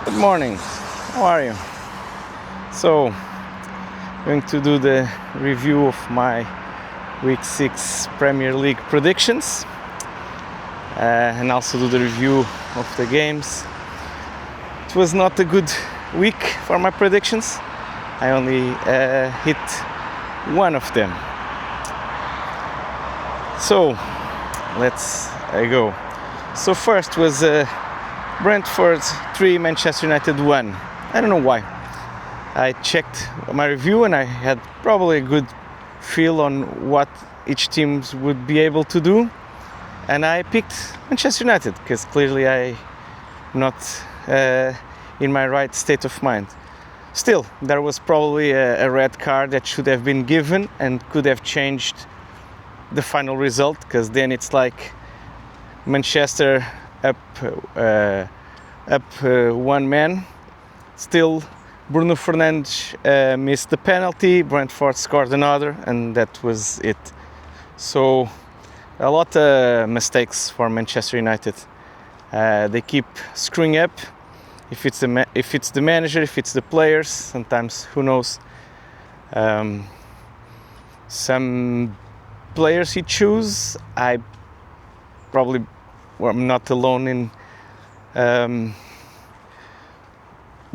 Good morning. How are you? So, going to do the review of my Week 6 Premier League predictions and also do the review of the games. It was not a good week for my predictions. I only hit one of them. So, let's go. So first was Brentford 3, Manchester United 1. I don't know why. I checked my review and I had probably a good feel on what each team would be able to do. And I picked Manchester United because clearly I'm not in my right state of mind. Still, there was probably a red card that should have been given and could have changed the final result, because then it's like Manchester up one man. Still, Bruno Fernandes missed the penalty, Brentford scored another, and that was it. So a lot of mistakes for Manchester United. They keep screwing up. If it's the manager, if it's the players, sometimes who knows. Some players he choose, I probably am not alone in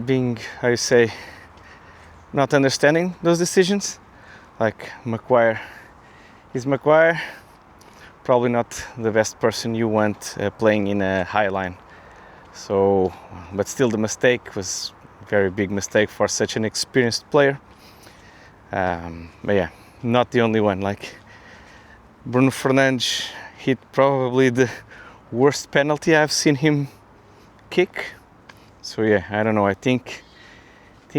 being, how you say, not understanding those decisions. Like Maguire. Is Maguire probably not the best person you want playing in a high line. So, but still the mistake was a very big mistake for such an experienced player. But yeah, not the only one. Like Bruno Fernandes hit probably the worst penalty I've seen him kick. So yeah, I don't know. I think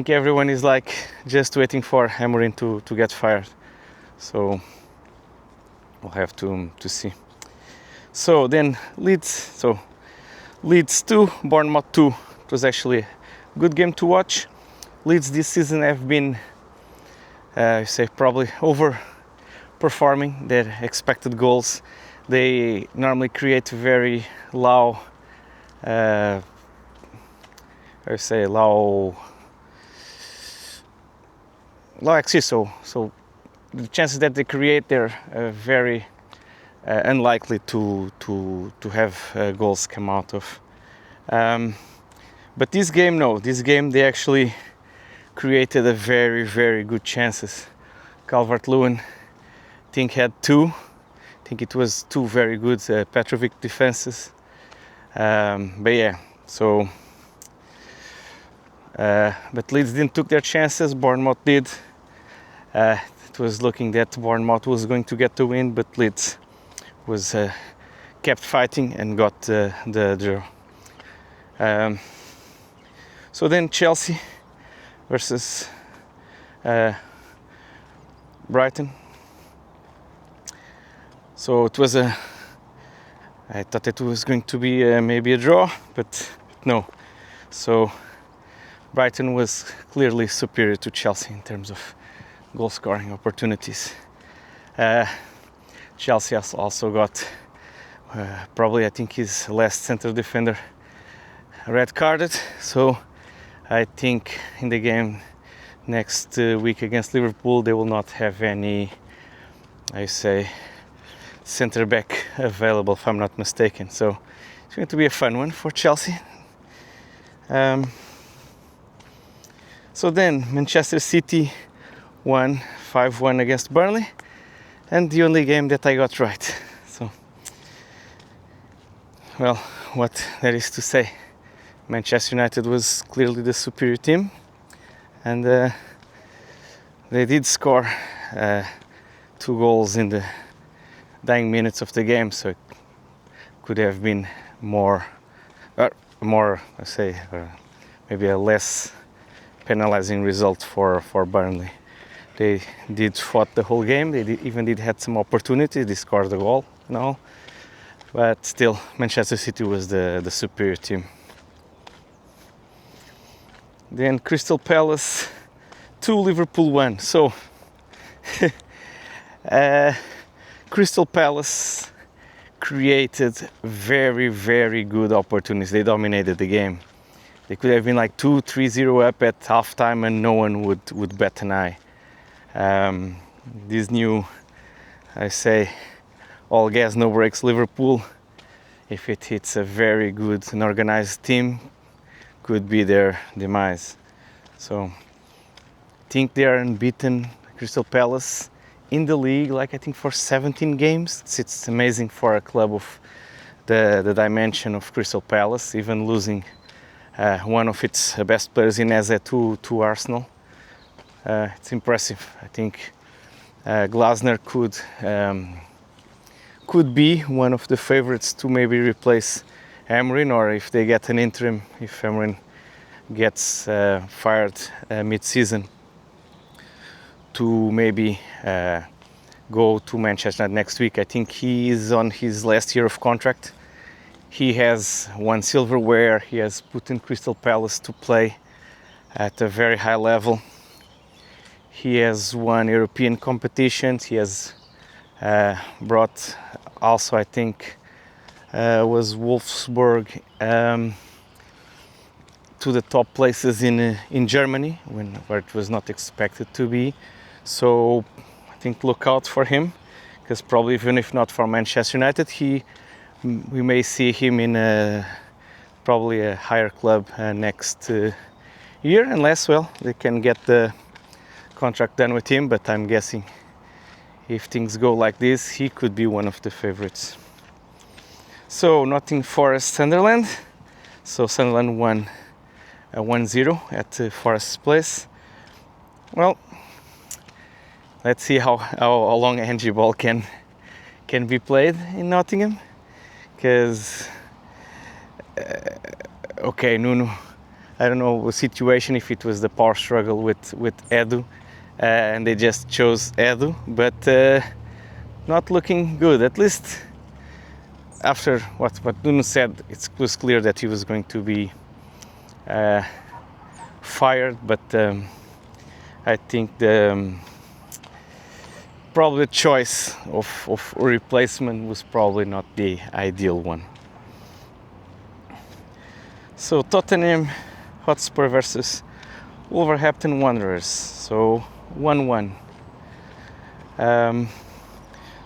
everyone is like just waiting for Amorim to get fired. So we'll have to see. So then Leeds 2, Bournemouth 2. It was actually a good game to watch. Leeds this season have been, probably overperforming their expected goals. They normally create very low, low XG. So the chances that they create, they're very unlikely to have goals come out of. But this game they actually created a very, very good chances. Calvert-Lewin, I think, had two. I think it was two very good Petrovic defenses. But yeah, so but Leeds didn't took their chances. Bournemouth did. It was looking that Bournemouth was going to get the win, but Leeds was kept fighting and got the draw. So then Chelsea versus Brighton. So it was I thought it was going to be maybe a draw, but no. So Brighton was clearly superior to Chelsea in terms of goal scoring opportunities. Chelsea also got probably, I think, his last center defender red carded. So I think in the game next week against Liverpool they will not have any, center back available, if I'm not mistaken. So it's going to be a fun one for Chelsea. So then Manchester City won 5-1 against Burnley, and the only game that I got right. So, well, what there is to say, Manchester United was clearly the superior team, and they did score 2 goals in the dying minutes of the game, so it could have been maybe a less penalizing result for Burnley. They did fought the whole game. They even had some opportunities. They scored the goal and all, but still Manchester City was the superior team. Then Crystal Palace 2, Liverpool 1. So Crystal Palace created very, very good opportunities. They dominated the game. They could have been like 2-3-0 up at halftime and no one would bat an eye. This new, I say, all gas no brakes Liverpool, if it hits a very good and organized team, could be their demise. So I think they are unbeaten, Crystal Palace, in the league, like I think for 17 games. It's amazing for a club of the dimension of Crystal Palace, even losing one of its best players in Eze to Arsenal. It's impressive. I think Glasner could be one of the favorites to maybe replace Amorim, or if they get an interim, if Amorim gets fired mid-season, to maybe go to Manchester United next week. I think he is on his last year of contract. He has won silverware. He has put in Crystal Palace to play at a very high level. He has won European competitions. He has brought also, I think, was Wolfsburg to the top places in Germany, where it was not expected to be. So I think look out for him, because probably even if not for Manchester United, we may see him in probably a higher club next year, unless, well, they can get the contract done with him. But I'm guessing if things go like this, he could be one of the favorites. So Nottingham Forest Sunderland. So Sunderland won 1-0 at Forest Place. Well, let's see how long a handball can be played in Nottingham. Because, okay, Nuno, I don't know the situation, if it was the power struggle with Edu, and they just chose Edu, but not looking good. At least after what Nuno said, it was clear that he was going to be fired, but I think probably the choice of replacement was probably not the ideal one. So Tottenham Hotspur versus Wolverhampton Wanderers. So 1-1.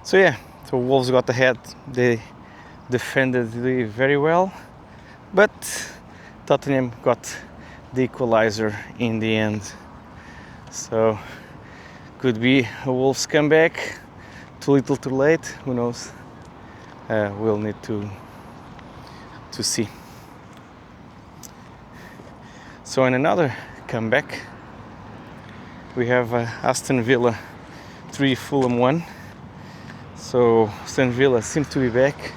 So Wolves got ahead. They defended very well, but Tottenham got the equalizer in the end. So could be a Wolves comeback. Too little, too late. Who knows? We'll need to see. So in another comeback, we have Aston Villa 3, Fulham 1. So Aston Villa seem to be back.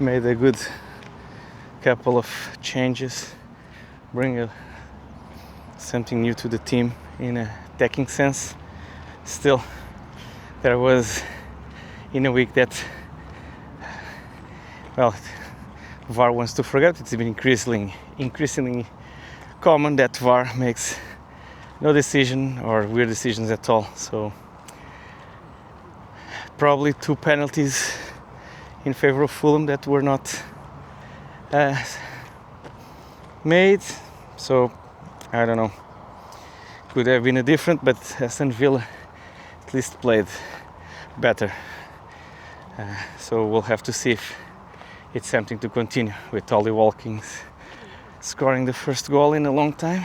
Made a good couple of changes, bring something new to the team in a attacking sense. Still, there was in a week that, well, VAR wants to forget. It's been increasingly common that VAR makes no decision or weird decisions at all. So probably 2 penalties in favor of Fulham that were not made. So I don't know. Could have been a different, but Aston Villa at least played better. So we'll have to see if it's something to continue with Ollie Watkins scoring the first goal in a long time.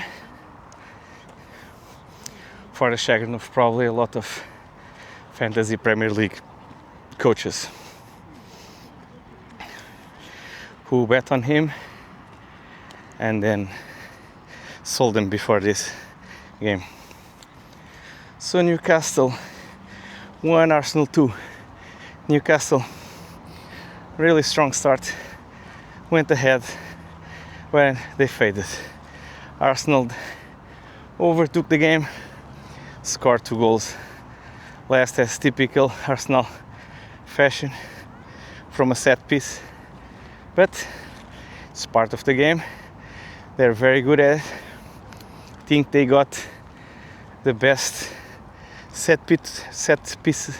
For the chagrin of probably a lot of fantasy Premier League coaches who bet on him and then sold them before this game. So Newcastle 1, Arsenal 2. Newcastle, really strong start, went ahead when they faded. Arsenal overtook the game, scored 2 goals, last as typical Arsenal fashion from a set piece, but it's part of the game. They're very good at it. I think they got the best set piece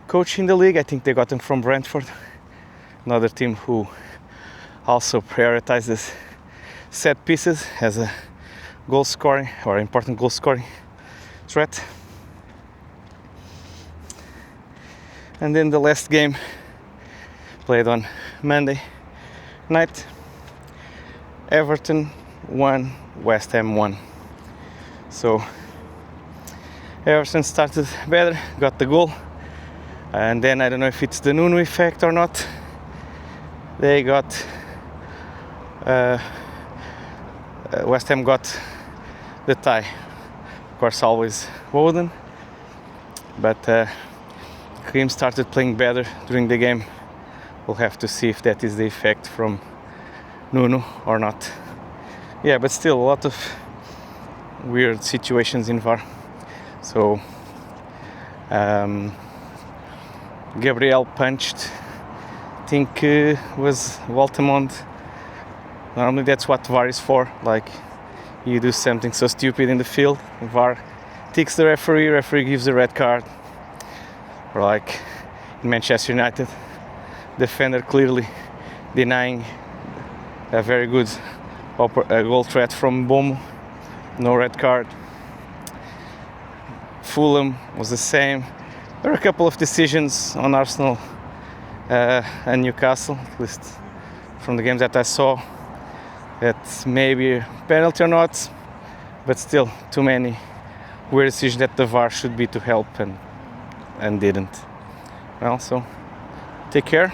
coach in the league. I think they got him from Brentford, another team who also prioritizes set pieces as a goal scoring or important goal scoring threat. And then the last game played on Monday night, Everton 1, West Ham 1. So Everton started better, got the goal, and then I don't know if it's the Nuno effect or not, they got West Ham got the tie. Of course, always Woden, but Cream started playing better during the game. We'll have to see if that is the effect from Nuno or not. Yeah, but still a lot of weird situations in VAR. So Gabriel punched, I think was Waltemond. Normally that's what VAR is for. Like, you do something so stupid in the field, VAR ticks the referee gives a red card. Or like in Manchester United, defender clearly denying a very good goal threat from Bomo, no red card. Fulham was the same. There were a couple of decisions on Arsenal and Newcastle, at least from the games that I saw, that maybe a penalty or not, but still too many weird decisions that the VAR should be to help and didn't. Well, so take care.